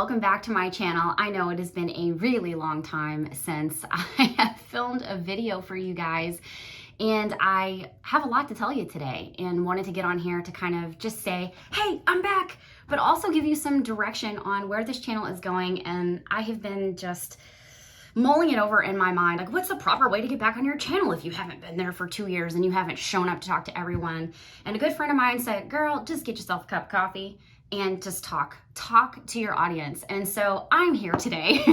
welcome back to my channel. I know it has been a really long time since I have filmed a video for you guys, and I have a lot to tell you today and wanted to get on here to kind of just say, hey, I'm back, but also give you some direction on where this channel is going. And I have been just mulling it over in my mind, like, what's the proper way to get back on your channel if you haven't been there for 2 years and you haven't shown up to talk to everyone? And a good friend of mine said, girl, just get yourself a cup of coffee and just talk to your audience. And so I'm here today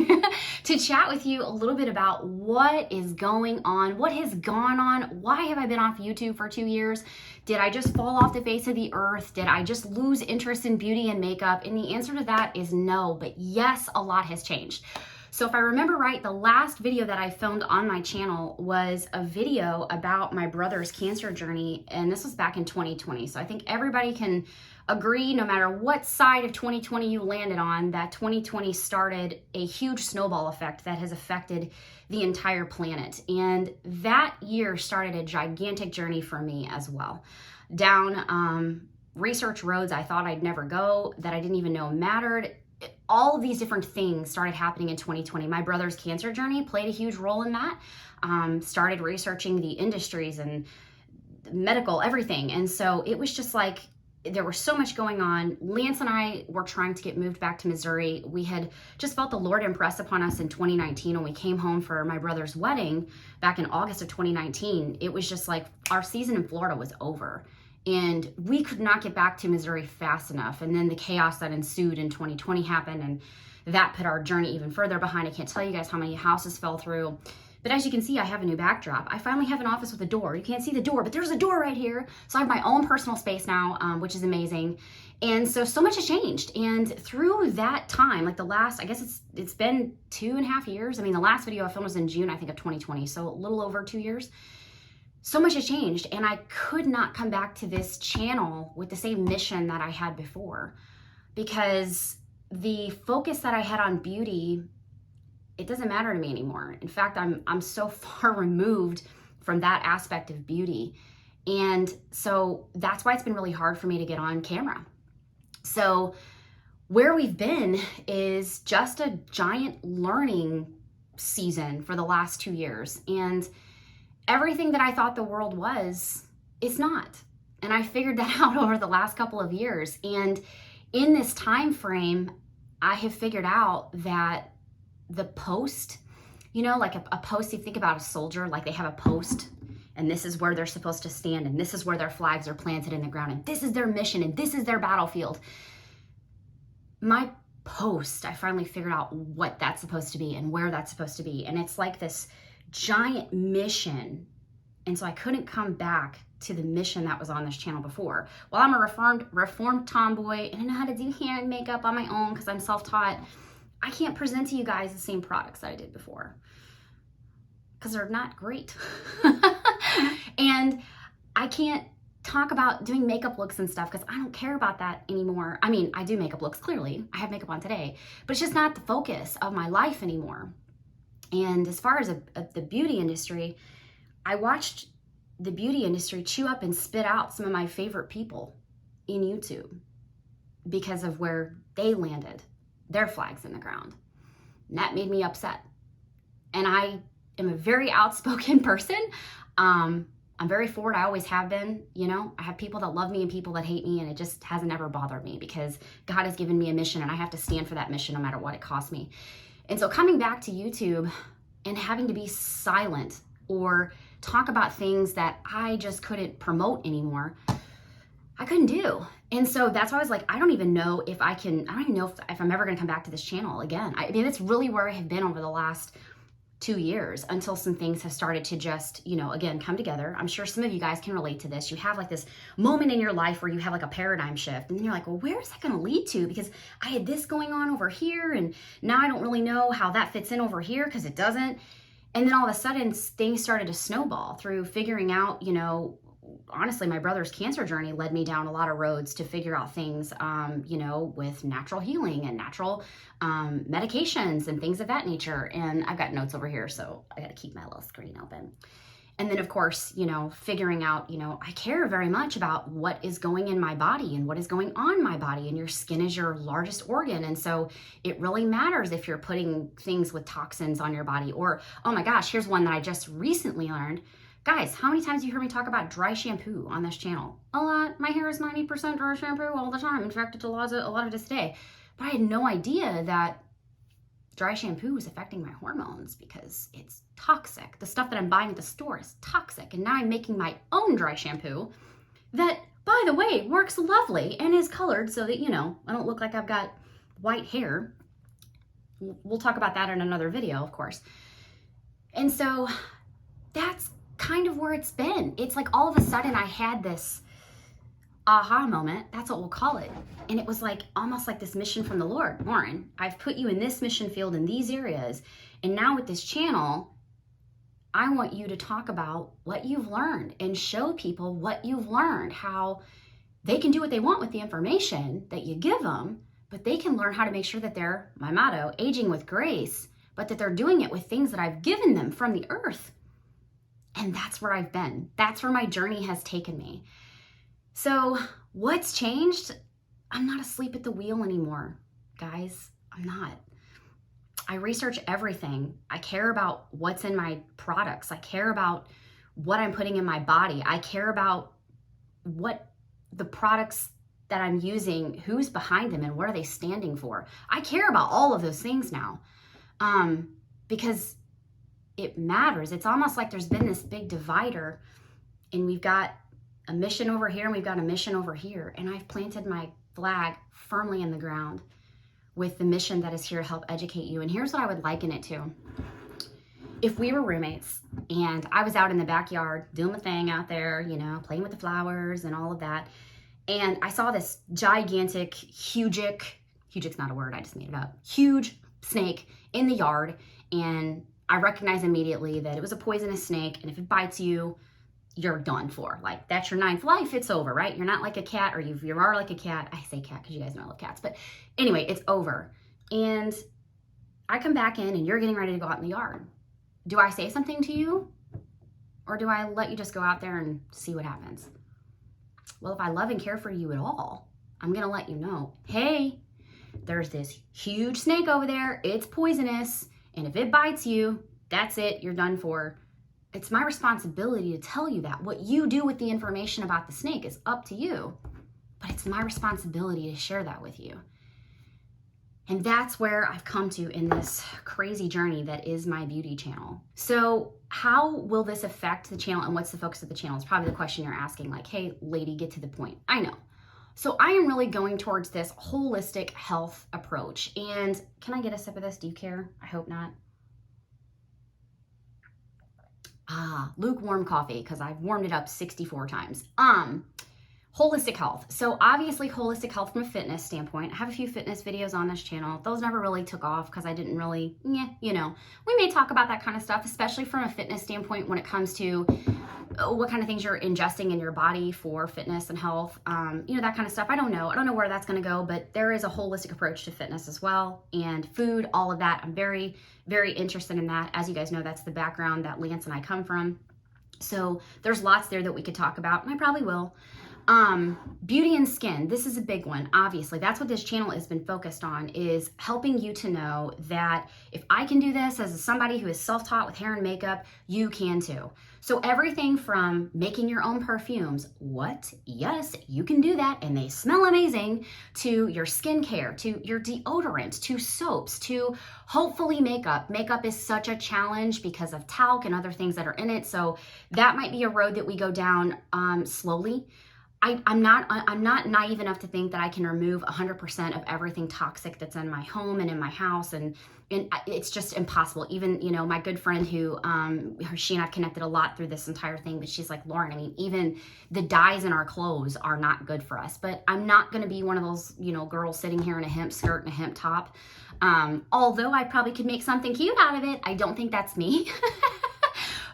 to chat with you a little bit about what is going on, what has gone on, why have I been off YouTube for 2 years? Did I just fall off the face of the earth? Did I just lose interest in beauty and makeup? And the answer to that is no, but yes, a lot has changed. So if I remember right, the last video that I filmed on my channel was a video about my brother's cancer journey, and this was back in 2020. So I think everybody can agree, no matter what side of 2020 you landed on, that 2020 started a huge snowball effect that has affected the entire planet. And that year started a gigantic journey for me as well. Down research roads I thought I'd never go, that I didn't even know mattered. All of these different things started happening in 2020. My brother's cancer journey played a huge role in that. Started researching the industries and medical, everything. And so it was just like, there was so much going on. Lance and I were trying to get moved back to Missouri. We had just felt the Lord impress upon us in 2019 when we came home for my brother's wedding back in August of 2019. It was just like our season in Florida was over. And we could not get back to Missouri fast enough. And then the chaos that ensued in 2020 happened, and that put our journey even further behind. I can't tell you guys how many houses fell through. But as you can see, I have a new backdrop. I finally have an office with a door. You can't see the door, but there's a door right here. So I have my own personal space now, which is amazing. And so much has changed. And through that time, like the last, I guess it's been 2.5 years. I mean, the last video I filmed was in June, I think, of 2020. So a little over 2 years. So much has changed, and I could not come back to this channel with the same mission that I had before, because the focus that I had on beauty, it doesn't matter to me anymore. In fact, I'm so far removed from that aspect of beauty. And so that's why it's been really hard for me to get on camera. So where we've been is just a giant learning season for the last 2 years. And everything that I thought the world was, it's not. And I figured that out over the last couple of years. And in this time frame, I have figured out that the post, you know, like a post, you think about a soldier, like they have a post, and this is where they're supposed to stand, and this is where their flags are planted in the ground, and this is their mission, and this is their battlefield. My post, I finally figured out what that's supposed to be and where that's supposed to be. And it's like this giant mission. And so I couldn't come back to the mission that was on this channel before. While I'm a reformed tomboy and I know how to do hair and makeup on my own because I'm self-taught, I can't present to you guys the same products that I did before because they're not great. And I can't talk about doing makeup looks and stuff because I don't care about that anymore. I mean, I do makeup looks, clearly. I have makeup on today, but it's just not the focus of my life anymore. And as far as the beauty industry, I watched the beauty industry chew up and spit out some of my favorite people in YouTube because of where they landed their flags in the ground. And that made me upset. And I am a very outspoken person. I'm very forward. I always have been. You know, I have people that love me and people that hate me, and it just hasn't ever bothered me because God has given me a mission and I have to stand for that mission no matter what it costs me. And so coming back to YouTube and having to be silent or talk about things that I just couldn't promote anymore, I couldn't do. And so that's why I was like, I don't even know if I don't even know if I'm ever going to come back to this channel again. I mean, that's really where I have been over the last 2 years until some things have started to just, you know, again, come together. I'm sure some of you guys can relate to this. You have like this moment in your life where you have like a paradigm shift, and then you're like, well, where is that going to lead to? Because I had this going on over here, and now I don't really know how that fits in over here because it doesn't. And then all of a sudden things started to snowball through figuring out, you know, honestly, my brother's cancer journey led me down a lot of roads to figure out things, you know, with natural healing and natural medications and things of that nature. And I've got notes over here, so I got to keep my little screen open. And then, of course, figuring out, I care very much about what is going in my body and what is going on my body. And your skin is your largest organ. And so it really matters if you're putting things with toxins on your body. Or, oh my gosh, here's one that I just recently learned. Guys, how many times have you heard me talk about dry shampoo on this channel? A lot. My hair is 90% dry shampoo all the time. In fact, it's a lot of this today. But I had no idea that dry shampoo was affecting my hormones because it's toxic. The stuff that I'm buying at the store is toxic. And now I'm making my own dry shampoo that, by the way, works lovely and is colored so that, I don't look like I've got white hair. We'll talk about that in another video, of course. And so that's kind of where it's been. It's like all of a sudden I had this aha moment, that's what we'll call it. And it was like almost like this mission from the Lord. Lauren, I've put you in this mission field in these areas. And now with this channel, I want you to talk about what you've learned and show people what you've learned, how they can do what they want with the information that you give them, but they can learn how to make sure that they're, my motto, aging with grace, but that they're doing it with things that I've given them from the earth. And that's where I've been. That's where my journey has taken me. So what's changed? I'm not asleep at the wheel anymore, guys. I'm not. I research everything. I care about what's in my products. I care about what I'm putting in my body. I care about what the products that I'm using, who's behind them and what are they standing for. I care about all of those things now because it matters. It's almost like there's been this big divider and we've got a mission over here and we've got a mission over here. And I've planted my flag firmly in the ground with the mission that is here to help educate you. And here's what I would liken it to. If we were roommates and I was out in the backyard doing my thing out there, playing with the flowers and all of that, and I saw this gigantic, huge's not a word, I just made it up, huge snake in the yard, and I recognized immediately that it was a poisonous snake, and if it bites you, you're done for. Like, that's your ninth life, it's over, right? You're not like a cat, or you are like a cat. I say cat because you guys know I love cats, but anyway, it's over. And I come back in and you're getting ready to go out in the yard. Do I say something to you? Or do I let you just go out there and see what happens? Well, if I love and care for you at all, I'm gonna let you know, hey, there's this huge snake over there, it's poisonous, and if it bites you, that's it, you're done for. It's my responsibility to tell you that. What you do with the information about the snake is up to you, but it's my responsibility to share that with you. And that's where I've come to in this crazy journey that is my beauty channel. So how will this affect the channel and what's the focus of the channel is probably the question you're asking, like, hey, lady, get to the point. I know. So I am really going towards this holistic health approach. And can I get a sip of this? Do you care? I hope not. Lukewarm coffee, because I've warmed it up 64 times. Holistic health. So obviously holistic health from a fitness standpoint. I have a few fitness videos on this channel. Those never really took off because I didn't really, we may talk about that kind of stuff, especially from a fitness standpoint when it comes to what kind of things you're ingesting in your body for fitness and health, that kind of stuff. I don't know where that's going to go, but there is a holistic approach to fitness as well, and food, all of that. I'm very, very interested in that. As you guys know, that's the background that Lance and I come from. So there's lots there that we could talk about, and I probably will. Beauty and skin. This is a big one. Obviously, that's what this channel has been focused on, is helping you to know that if I can do this as somebody who is self-taught with hair and makeup, you can too. So everything from making your own perfumes, what? Yes, you can do that and they smell amazing, to your skincare, to your deodorant, to soaps, to hopefully makeup. Makeup is such a challenge because of talc and other things that are in it. So that might be a road that we go down slowly. I'm not naive enough to think that I can remove 100% of everything toxic that's in my home and in my house, and it's just impossible. Even, my good friend who, she and I've connected a lot through this entire thing, but she's like, Lauren, I mean, even the dyes in our clothes are not good for us. But I'm not going to be one of those, girls sitting here in a hemp skirt and a hemp top. Although I probably could make something cute out of it. I don't think that's me.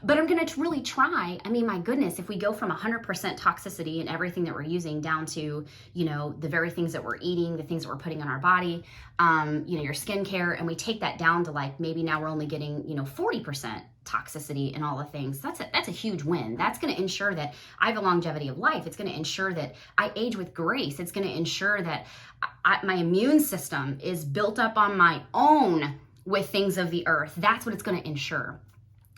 But I'm going to really try. I mean, my goodness, if we go from 100% toxicity in everything that we're using down to, you know, the very things that we're eating, the things that we're putting on our body, you know, your skincare, and we take that down to like maybe now we're only getting, you know, 40% toxicity in all the things. That's a huge win. That's going to ensure that I have a longevity of life. It's going to ensure that I age with grace. It's going to ensure that my immune system is built up on my own with things of the earth. That's what it's going to ensure.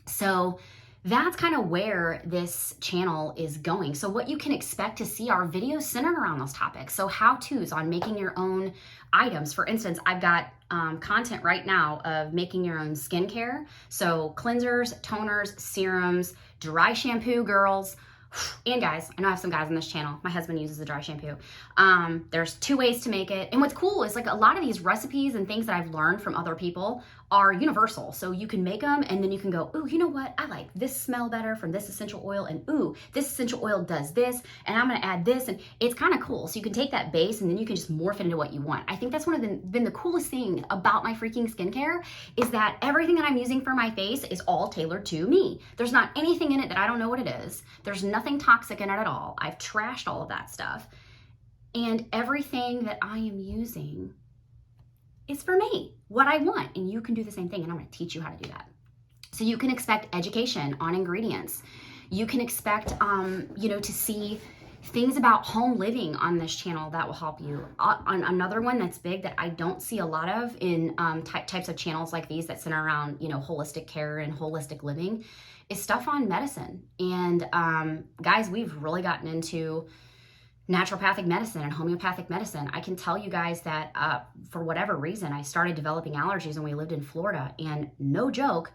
So that's kind of where this channel is going. So what you can expect to see are videos centered around those topics. So how-tos on making your own items. For instance, I've got content right now of making your own skincare. So cleansers, toners, serums, dry shampoo, girls, and guys. I know I have some guys on this channel. My husband uses the dry shampoo. There's 2 ways to make it. And what's cool is like a lot of these recipes and things that I've learned from other people are universal. So you can make them and then you can go, ooh, you know what? I like this smell better from this essential oil, and ooh, this essential oil does this, and I'm gonna add this, and it's kind of cool. So you can take that base and then you can just morph it into what you want. I think that's been the coolest thing about my freaking skincare is that everything that I'm using for my face is all tailored to me. There's not anything in it that I don't know what it is. There's nothing toxic in it at all. I've trashed all of that stuff. And everything that I am using is for me, what I want. And you can do the same thing, and I'm going to teach you how to do that. So you can expect education on ingredients. You can expect, you know, to see things about home living on this channel that will help you. Another one that's big that I don't see a lot of in types of channels like these that center around, you know, holistic care and holistic living is stuff on medicine. And guys, we've really gotten into naturopathic medicine and homeopathic medicine. I can tell you guys that for whatever reason, I started developing allergies when we lived in Florida, and no joke,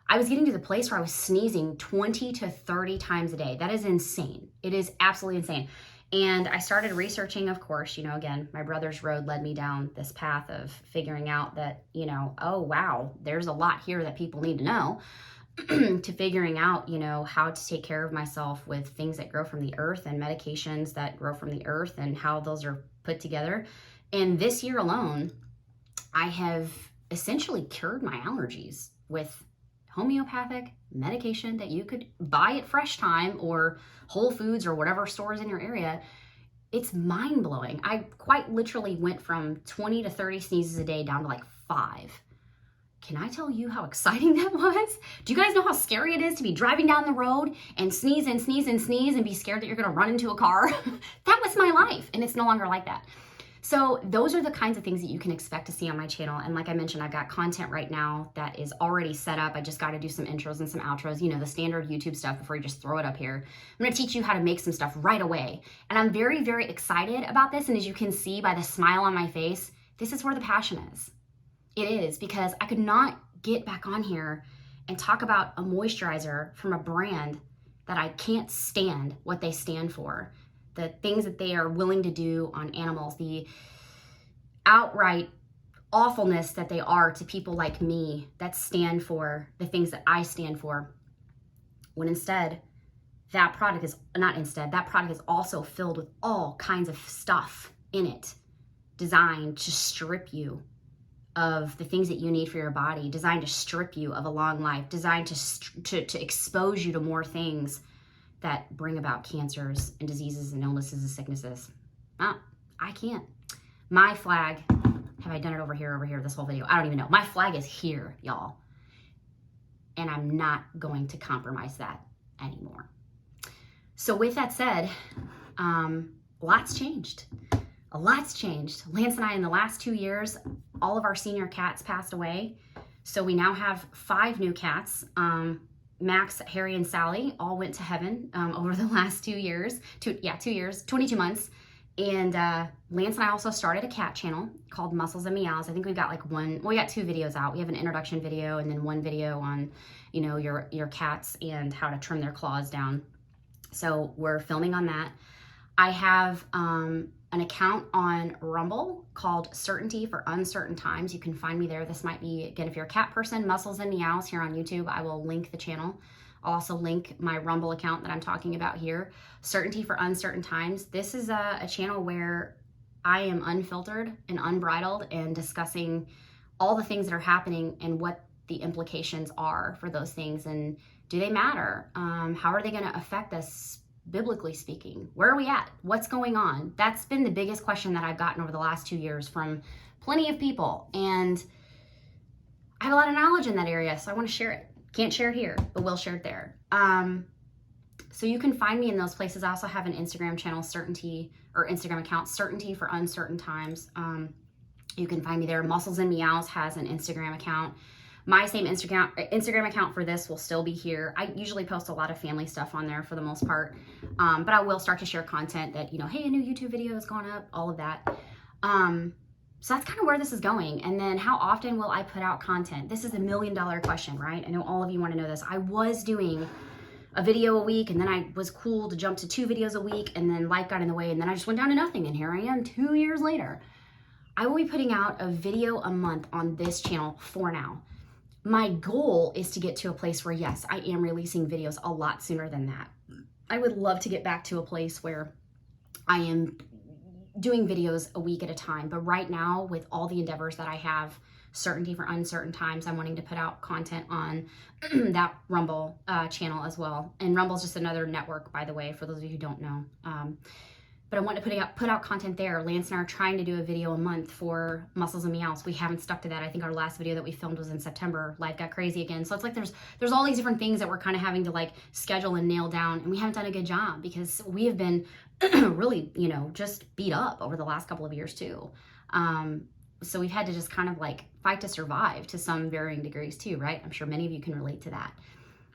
I was getting to the place where I was sneezing 20 to 30 times a day. That is insane. It is absolutely insane. And I started researching, of course, you know, again, my brother's road led me down this path of figuring out that, you know, oh, wow, there's a lot here that people need to know. To figuring out, you know, how to take care of myself with things that grow from the earth and medications that grow from the earth and how those are put together. And this year alone, I have essentially cured my allergies with homeopathic medication that you could buy at Fresh Time or Whole Foods or whatever stores in your area. It's mind-blowing. I quite literally went from 20 to 30 sneezes a day down to like 5. Can I tell you how exciting that was? Do you guys know how scary it is to be driving down the road and sneeze and sneeze and sneeze and be scared that you're gonna run into a car? That was my life, and it's no longer like that. So those are the kinds of things that you can expect to see on my channel. And like I mentioned, I've got content right now that is already set up. I just got to do some intros and some outros, you know, the standard YouTube stuff before you just throw it up here. I'm gonna teach you how to make some stuff right away. And I'm very, very excited about this. And as you can see by the smile on my face, this is where the passion is. It is, because I could not get back on here and talk about a moisturizer from a brand that I can't stand what they stand for, the things that they are willing to do on animals, the outright awfulness that they are to people like me that stand for the things that I stand for, when instead that product is also filled with all kinds of stuff in it designed to strip you of the things that you need for your body, designed to strip you of a long life, designed to expose you to more things that bring about cancers and diseases and illnesses and sicknesses. I can't. My flag, have I done it over here, this whole video? I don't even know. My flag is here, y'all. And I'm not going to compromise that anymore. So with that said, lots changed. A lot's changed. Lance and I, in the last 2 years, all of our senior cats passed away. So we now have 5 new cats. Max, Harry, and Sally all went to heaven over the last 2 years. 2 years, 22 months. And Lance and I also started a cat channel called Muscles and Meows. I think we've got we got 2 videos out. We have an introduction video and then 1 video on, you know, your cats and how to trim their claws down. So we're filming on that. I have an account on Rumble called Certainty for Uncertain Times. You can find me there. This might be, again, if you're a cat person, Muscles and Meows here on YouTube. I will link the channel. I'll also link my Rumble account that I'm talking about here. Certainty for Uncertain Times. This is a channel where I am unfiltered and unbridled and discussing all the things that are happening and what the implications are for those things, and do they matter? How are they going to affect us biblically speaking? Where are we at? What's going on? That's been the biggest question that I've gotten over the last 2 years from plenty of people, and I have a lot of knowledge in that area, so I want to share it. Can't share it here, but will share it there. So you can find me in those places. I also have an Instagram channel, Instagram account, Certainty for Uncertain Times. You can find me there. Muscles and Meows has an Instagram account. My same Instagram account for this will still be here. I usually post a lot of family stuff on there for the most part, but I will start to share content that, hey, a new YouTube video has gone up, all of that. So that's kind of where this is going. And then how often will I put out content? This is the $1 million question, right? I know all of you want to know this. I was doing a video a week, and then I was cool to jump to 2 videos a week, and then life got in the way, and then I just went down to nothing, and here I am 2 years later. I will be putting out a video a month on this channel for now. My goal is to get to a place where, yes, I am releasing videos a lot sooner than that. I would love to get back to a place where I am doing videos a week at a time. But right now, with all the endeavors that I have, Certainty for Uncertain Times, I'm wanting to put out content on that Rumble channel as well. And Rumble's just another network, by the way, for those of you who don't know. But I want to put out content there. Lance and I are trying to do a video a month for Muscles and Meows. We haven't stuck to that. I think our last video that we filmed was in September. Life got crazy again. So it's like there's all these different things that we're kind of having to like schedule and nail down, and we haven't done a good job because we have been really, just beat up over the last couple of years too. So we've had to just kind of like fight to survive to some varying degrees too, right? I'm sure many of you can relate to that.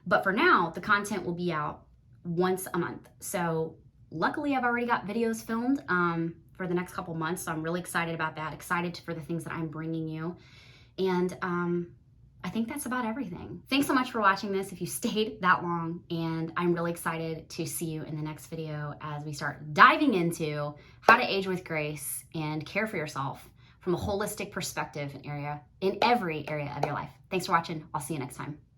But for now, the content will be out once a month. So luckily, I've already got videos filmed for the next couple months, so I'm really excited about that, excited for the things that I'm bringing you. And I think that's about everything. Thanks so much for watching this if you stayed that long, and I'm really excited to see you in the next video as we start diving into how to age with grace and care for yourself from a holistic perspective in every area of your life. Thanks for watching. I'll see you next time.